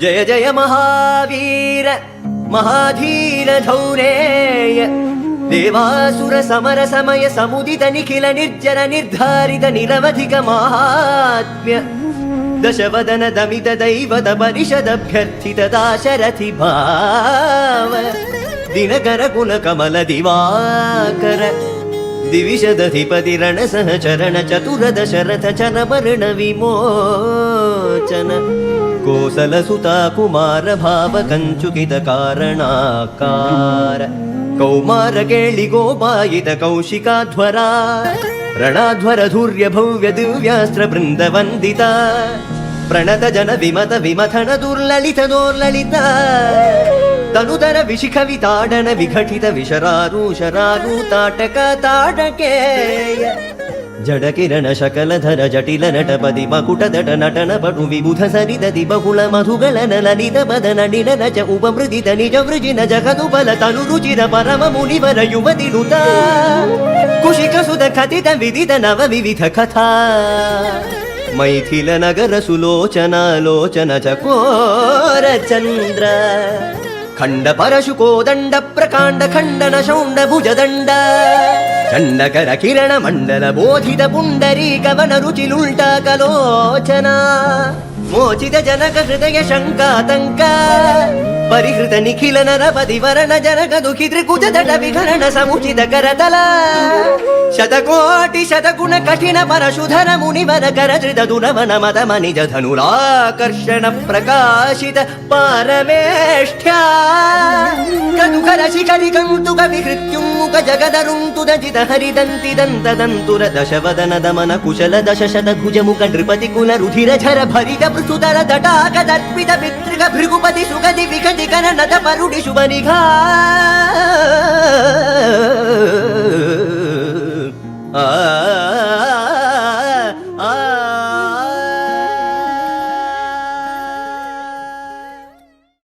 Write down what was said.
जय जय महावीर महाधीर धौरेय देवासुर समर समय समुदित निखिल निर्जर निर्धारित निरवधिक माहात्म्य दशवदन दमित दैवत परिषदभ्यर्थित दाशरथि भाव दिनकर कुल कमल दिवाकर दिविशदधिपति रण सहचरण चतुर दशरथ चन मरण विमोचन कोसल सुता कुमार भाव कंचुकित कारणाकार कौमार केळि गोपायित कौशिकाध्वरा ರಣಾಧ್ವರ ಧೂರ್ಯ ಭವ್ಯ ದಿವ್ಯಾಸ್ತ್ರ ಬೃಂದ ವಂದಿತ ಪ್ರಣತ ಜನ ವಿಮತ ವಿಮಥನ ದುರ್ಲಲಿತ ದೋರ್ಲಲಿತ ತನುತರ ವಿಶಿಖ ವಿತಾಡನ ವಿಘಟಿತ ವಿಶರಾರು ತಾಟಕ ತಾಟಕೇಯ ಜಡ ಕಿರಣ ಶಕಲಧರ ಜಟಿಲ ನಟಪದಿ ಮಕುಟ ದಟ ನಟನ ಪಟು ವಿಬುಧ ಸರಿದತಿ ಬಹುಳ ಮಧುಗಳನ ಲಲಿತ ಪದನ ನಿಡನ ಚ ಉಪಮೃದಿತ ನಿಜ ವೃಜಿನ ಜಗದು ಬಲ ತನು ರುಚಿರ ಪರಮ ಮುನಿವರ ಯುವತಿ ನುತ ಕುಶಿಕ ಸುಧ ಕಥಿತ ವಿದಿತ ನವ ವಿವಿಧ ಕಥಾ ಮೈಥಿಲ ನಗರ ಸುಲೋಚನ ಲೋಚನ ಚಕೋರ ಚಂದ್ರ ಖಂಡ ಪರಶು ಕೋದಂಡ ಪ್ರಕಾಂಡ ಖಂಡನ ಶೌಂಡ ಭುಜದಂಡ ಚಂಡಕರ ಕಿರಣ ಮಂಡಲ ಬೋಧಿತ ಪುಂಡರೀಕವನ ರುಚಿಲುಲ್ಟ ಕಲೋಚನ ಮೋಚಿತ ಜನಕ ಹೃದಯ ಶಂಕಾತಂಕ ಪರಿಹೃತ ನಿಖಿಲ ನರಪತಿ ವರಣ ಜನಕ ದುಃಖಿ ತ್ರಿಕುಜ ದಟ ವಿಘರಣ ಸಮುಚಿತ ಕರತಲ ಶತಕೋಟಿ ಶತಗುಣ ಕಠಿಣ ಪರಶುಧರ ಮುನಿವರ ಕರಧೃತ ದುರವನ ಮದ ಮನಿಜ ಧನುರಾಕರ್ಷಣ ಪ್ರಕಾಶಿತ ಪಾರಮೇಷ್ಠ್ಯ ಕದುಕರ ಶಿಖರಿ ಕಂತುಕ ವಿಹೃತ್ಯುಮ್ಮುಖ ಜಗದರುಂತುದ ಜಿತ ಹರಿದಂತಿ ದಂತದಂತುರ ದಶವದನ ದಮನ ಕುಶಲ ದಶಶತ ಭುಜ ಮುಖ ನೃಪತಿ ಕುಲ ರುಧಿರ ಝರ ಭರಿತ ಪೃಥುದರ ತಟಾಕ ದರ್ಪಿತ ಪಿತೃಗ ಭೃಗುಪತಿ ಸುಗದಿ ವಿಕಟಿ ಕನನದ ಪರುಡಿ ಶುಭ ನಿಘಾ